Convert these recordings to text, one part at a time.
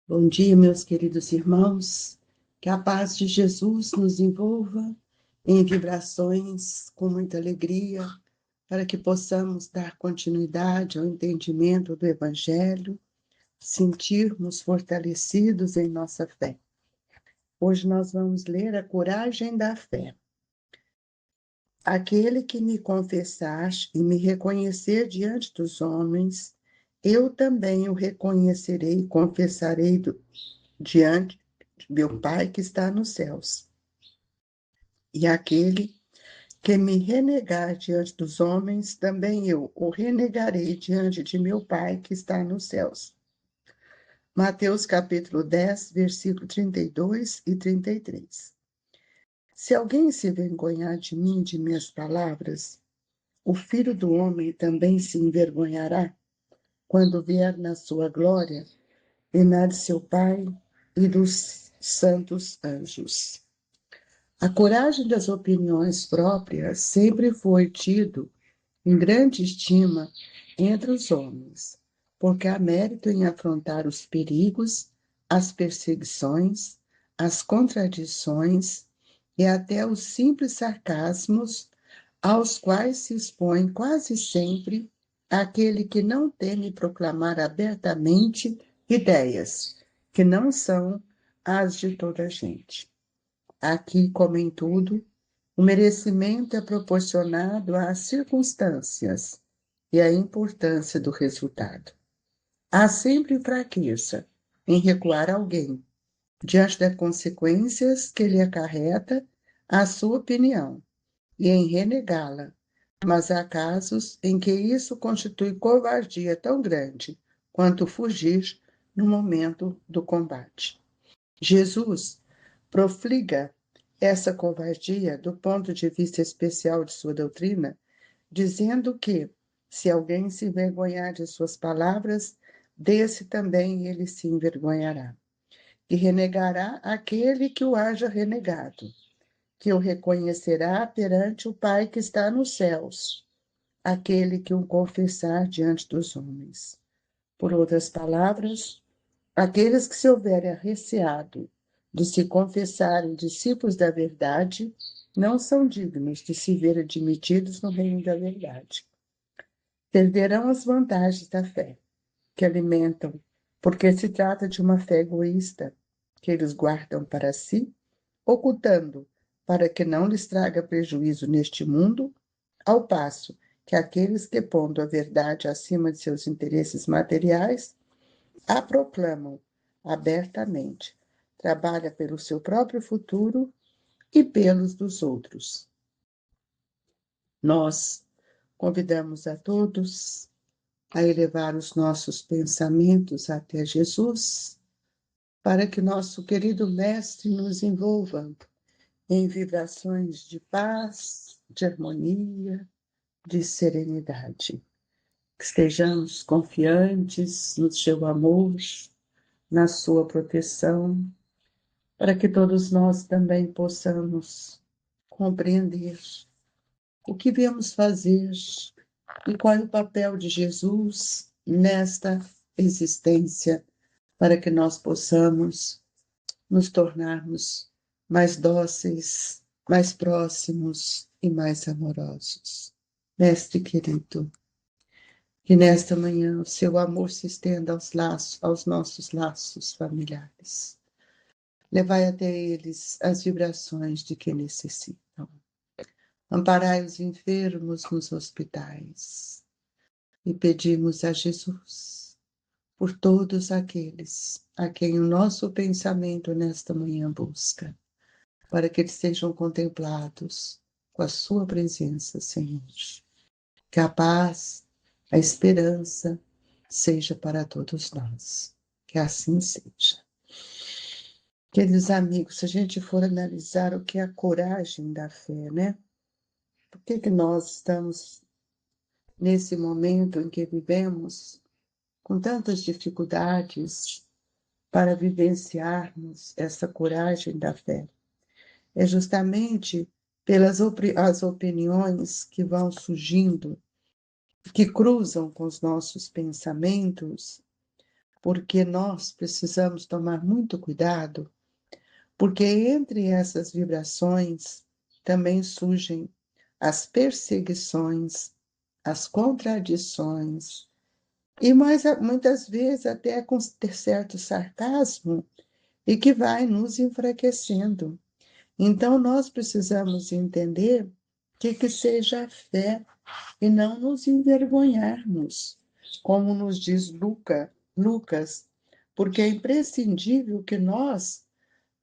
Bom dia, meus queridos irmãos. Que a paz de Jesus nos envolva em vibrações com muita alegria, para que possamos dar continuidade ao entendimento do Evangelho, sentirmos fortalecidos em nossa fé. Hoje nós vamos ler a coragem da fé. Aquele que me confessar e me reconhecer diante dos homens, eu também o reconhecerei e confessarei diante de meu Pai que está nos céus. E aquele que me renegar diante dos homens, também eu o renegarei diante de meu Pai que está nos céus. Mateus capítulo 10, versículo 32 e 33. Se alguém se envergonhar de mim e de minhas palavras, o Filho do Homem também se envergonhará quando vier na sua glória e na de seu Pai e dos santos anjos. A coragem das opiniões próprias sempre foi tido em grande estima entre os homens, porque há mérito em afrontar os perigos, as perseguições, as contradições e até os simples sarcasmos aos quais se expõe quase sempre aquele que não teme proclamar abertamente ideias que não são as de toda a gente. Aqui, como em tudo, o merecimento é proporcionado às circunstâncias e à importância do resultado. Há sempre fraqueza em recuar alguém diante das consequências que lhe acarreta a sua opinião e em renegá-la, mas há casos em que isso constitui covardia tão grande quanto fugir no momento do combate. Jesus profliga essa covardia do ponto de vista especial de sua doutrina, dizendo que, se alguém se envergonhar de suas palavras, desse também ele se envergonhará, e renegará aquele que o haja renegado, que o reconhecerá perante o Pai que está nos céus, aquele que o confessar diante dos homens. Por outras palavras, aqueles que se houverem arreceado de se confessarem discípulos da verdade não são dignos de se ver admitidos no reino da verdade. Perderão as vantagens da fé, que alimentam, porque se trata de uma fé egoísta, que eles guardam para si, ocultando, para que não lhes traga prejuízo neste mundo, ao passo que aqueles que, pondo a verdade acima de seus interesses materiais, a proclamam abertamente, trabalha pelo seu próprio futuro e pelos dos outros. Nós convidamos a todos a elevar os nossos pensamentos até Jesus, para que nosso querido Mestre nos envolva em vibrações de paz, de harmonia, de serenidade. Que estejamos confiantes no seu amor, na sua proteção, para que todos nós também possamos compreender o que viemos fazer e qual é o papel de Jesus nesta existência, para que nós possamos nos tornarmos mais dóceis, mais próximos e mais amorosos. Mestre querido, que nesta manhã o seu amor se estenda aos nossos laços familiares. Levai até eles as vibrações de que necessitam. Amparai os enfermos nos hospitais. E pedimos a Jesus por todos aqueles a quem o nosso pensamento nesta manhã busca, para que eles sejam contemplados com a sua presença, Senhor. Que a paz, a esperança seja para todos nós. Que assim seja. Queridos amigos, se a gente for analisar o que é a coragem da fé, né? Por que nós estamos nesse momento em que vivemos com tantas dificuldades para vivenciarmos essa coragem da fé? É justamente pelas as opiniões que vão surgindo, que cruzam com os nossos pensamentos, porque nós precisamos tomar muito cuidado, porque entre essas vibrações também surgem as perseguições, as contradições, e muitas vezes até com certo sarcasmo, e que vai nos enfraquecendo. Então, nós precisamos entender que seja a fé e não nos envergonharmos, como nos diz Lucas, porque é imprescindível que nós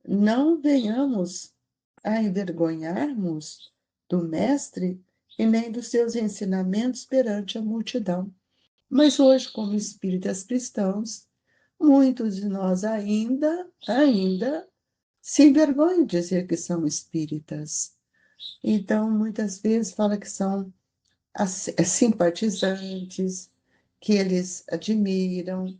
não venhamos a envergonharmos do Mestre e nem dos seus ensinamentos perante a multidão. Mas hoje, como espíritas cristãos, muitos de nós ainda se envergonham de dizer que são espíritas. Então, muitas vezes fala que são simpatizantes, que eles admiram,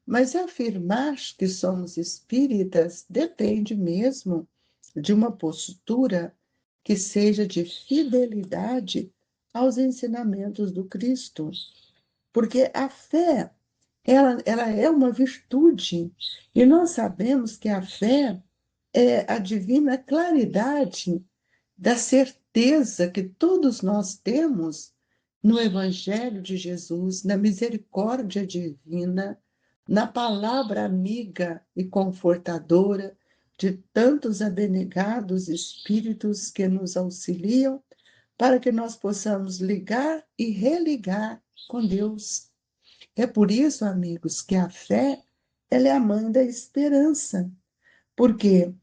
mas afirmar que somos espíritas depende mesmo de uma postura que seja de fidelidade aos ensinamentos do Cristo, porque a fé, ela é uma virtude, e nós sabemos que a fé é a divina claridade da certeza que todos nós temos no Evangelho de Jesus, na misericórdia divina, na palavra amiga e confortadora de tantos abnegados espíritos que nos auxiliam para que nós possamos ligar e religar com Deus. É por isso, amigos, que a fé, ela é a mãe da esperança. Porque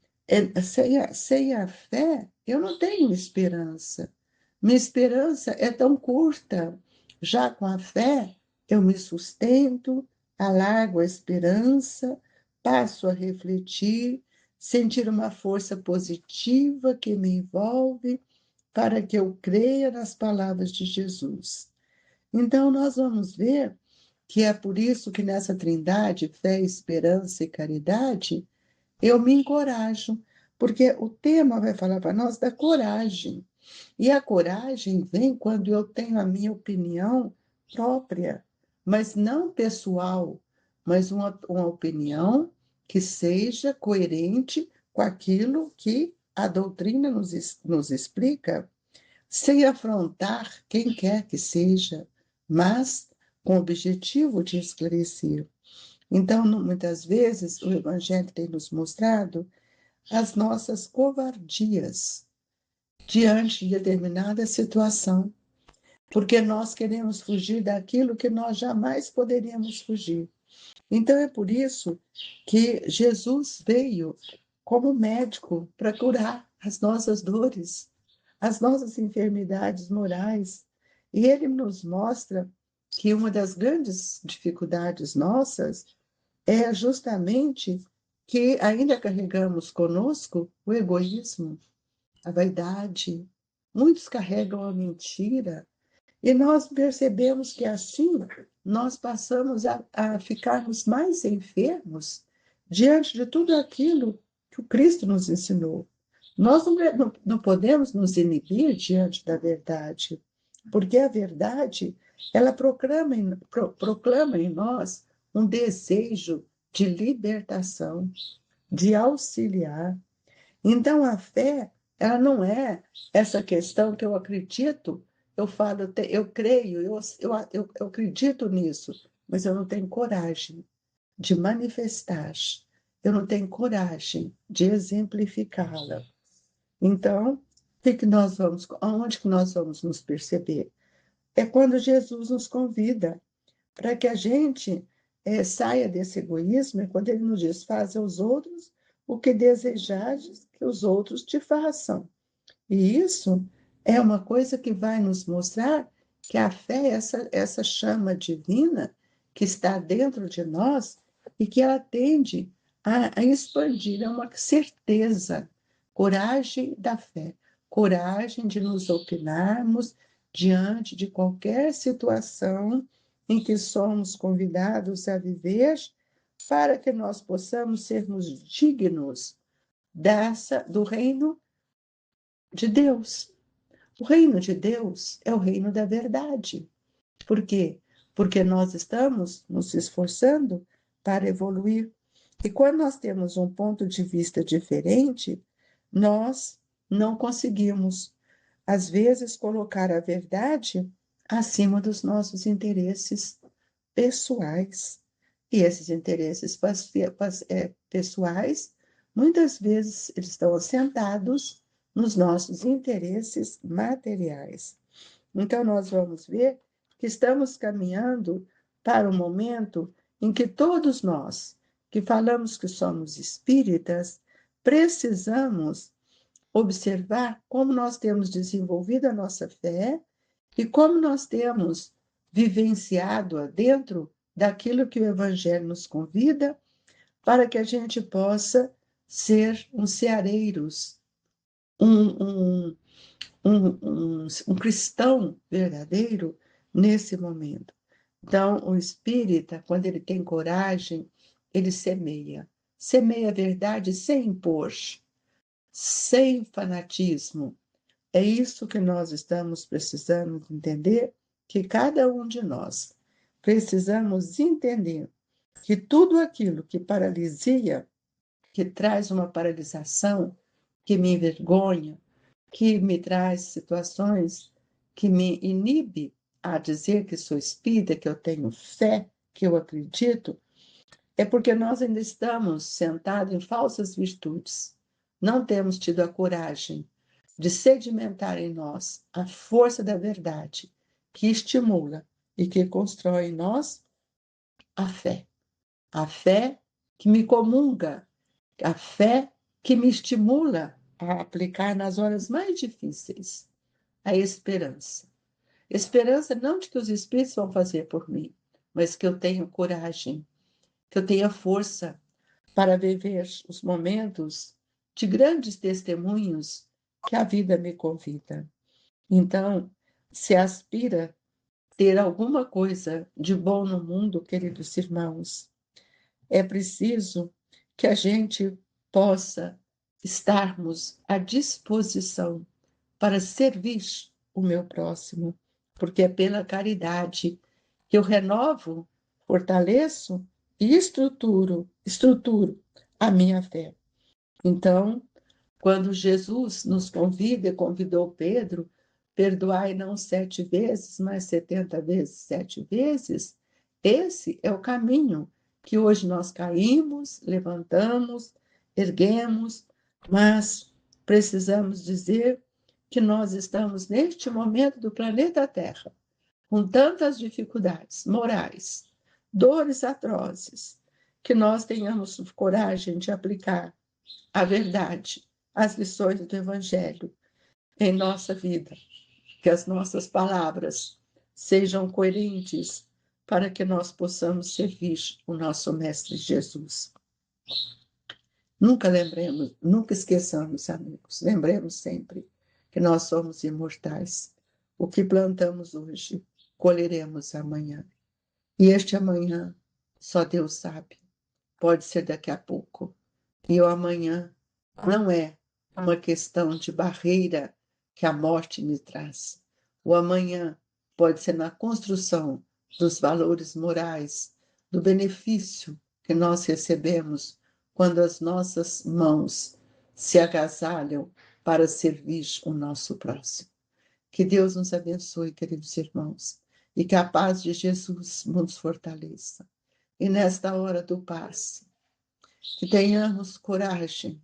sem a fé, eu não tenho esperança. Minha esperança é tão curta. Já com a fé, eu me sustento, alargo a esperança, passo a refletir, sentir uma força positiva que me envolve para que eu creia nas palavras de Jesus. Então, nós vamos ver que é por isso que nessa trindade, fé, esperança e caridade, eu me encorajo, porque o tema vai falar para nós da coragem. E a coragem vem quando eu tenho a minha opinião própria, mas não pessoal, mas uma opinião que seja coerente com aquilo que a doutrina nos explica, sem afrontar quem quer que seja, mas com o objetivo de esclarecer. Então, muitas vezes, o Evangelho tem nos mostrado as nossas covardias diante de determinada situação, porque nós queremos fugir daquilo que nós jamais poderíamos fugir. Então, é por isso que Jesus veio como médico para curar as nossas dores, as nossas enfermidades morais. E ele nos mostra que uma das grandes dificuldades nossas é justamente que ainda carregamos conosco o egoísmo, a vaidade. Muitos carregam a mentira, e nós percebemos que assim nós passamos a ficarmos mais enfermos diante de tudo aquilo que o Cristo nos ensinou. Nós não podemos nos inibir diante da verdade, porque a verdade, ela proclama em nós um desejo de libertação, de auxiliar. Então, a fé, ela não é essa questão que eu acredito, eu falo, eu creio, eu acredito nisso, mas eu não tenho coragem de manifestar, eu não tenho coragem de exemplificá-la. Então, aonde que nós vamos nos perceber? É quando Jesus nos convida para que a gente saia desse egoísmo, é quando ele nos diz, faça aos outros o que desejares que os outros te façam. E isso é uma coisa que vai nos mostrar que a fé é essa chama divina que está dentro de nós e que ela tende a expandir, é uma certeza, coragem da fé, coragem de nos opinarmos diante de qualquer situação em que somos convidados a viver, para que nós possamos sermos dignos do reino de Deus. O reino de Deus é o reino da verdade. Por quê? Porque nós estamos nos esforçando para evoluir. E quando nós temos um ponto de vista diferente, nós não conseguimos, às vezes, colocar a verdade acima dos nossos interesses pessoais. E esses interesses pessoais, muitas vezes, eles estão assentados nos nossos interesses materiais. Então, nós vamos ver que estamos caminhando para um momento em que todos nós, que falamos que somos espíritas, precisamos observar como nós temos desenvolvido a nossa fé e como nós temos vivenciado-a dentro daquilo que o Evangelho nos convida, para que a gente possa ser uns ceareiros, um, um cristão verdadeiro nesse momento. Então, o espírita, quando ele tem coragem, ele semeia. Semeia a verdade sem impor, sem fanatismo. É isso que nós estamos precisando entender, que cada um de nós precisamos entender que tudo aquilo que paralisia, que traz uma paralisação, que me envergonha, que me traz situações que me inibe a dizer que sou espírita, que eu tenho fé, que eu acredito, é porque nós ainda estamos sentados em falsas virtudes. Não temos tido a coragem de sedimentar em nós a força da verdade, que estimula e que constrói em nós a fé. A fé que me comunga, a fé que me estimula a aplicar nas horas mais difíceis a esperança. Esperança não de que os Espíritos vão fazer por mim, mas que eu tenha coragem, que eu tenha força para viver os momentos de grandes testemunhos que a vida me convida. Então, se aspira ter alguma coisa de bom no mundo, queridos irmãos, é preciso que a gente possa estarmos à disposição para servir o meu próximo, porque é pela caridade que eu renovo, fortaleço e estruturo a minha fé. Então, quando Jesus nos convida e convidou Pedro, perdoai não 7 vezes, mas 70 vezes 7 vezes, esse é o caminho que hoje nós caímos, levantamos, erguemos, mas precisamos dizer que nós estamos neste momento do planeta Terra, com tantas dificuldades morais, dores atrozes, que nós tenhamos coragem de aplicar a verdade, as lições do Evangelho em nossa vida, que as nossas palavras sejam coerentes para que nós possamos servir o nosso Mestre Jesus. Nunca esqueçamos, amigos, lembremos sempre que nós somos imortais. O que plantamos hoje, colheremos amanhã. E este amanhã, só Deus sabe. Pode ser daqui a pouco. E o amanhã não é uma questão de barreira que a morte me traz. O amanhã pode ser na construção dos valores morais, do benefício que nós recebemos quando as nossas mãos se agasalham para servir o nosso próximo. Que Deus nos abençoe, queridos irmãos, e que a paz de Jesus nos fortaleça. E nesta hora do passe, que tenhamos coragem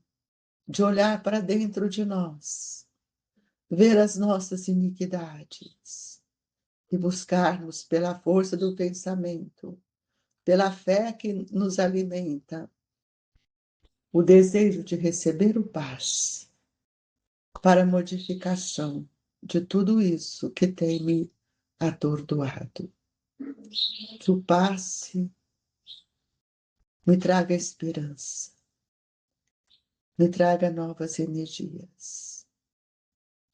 de olhar para dentro de nós, ver as nossas iniquidades e buscarmos pela força do pensamento, pela fé que nos alimenta, o desejo de receber o paz para a modificação de tudo isso que tem me atordoado. Que o passe me traga esperança, me traga novas energias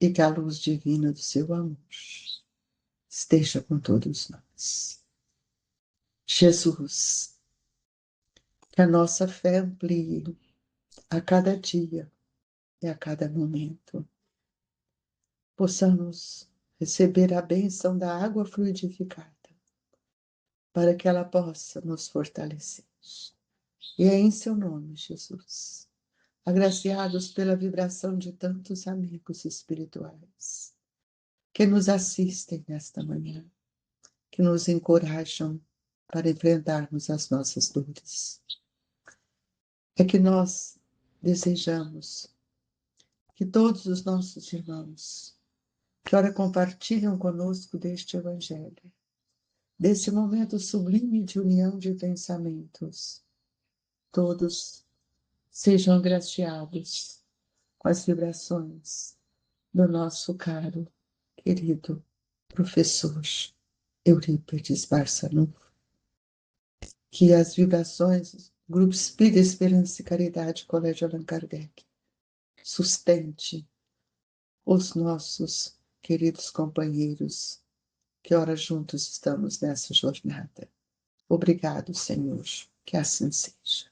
e que a luz divina do seu amor esteja com todos nós. Jesus, que a nossa fé amplie a cada dia e a cada momento. Possamos receber a bênção da água fluidificada, para que ela possa nos fortalecer. Deus. E é em seu nome, Jesus, agraciados pela vibração de tantos amigos espirituais que nos assistem nesta manhã, que nos encorajam para enfrentarmos as nossas dores. É que nós desejamos que todos os nossos irmãos que ora compartilham conosco deste Evangelho, desse momento sublime de união de pensamentos, todos sejam agraciados com as vibrações do nosso caro, querido professor Eurípides Barçanufo, que as vibrações do Grupo Espírita Esperança e Caridade Colégio Allan Kardec sustente os nossos queridos companheiros que ora juntos estamos nessa jornada. Obrigado, Senhor, que assim seja.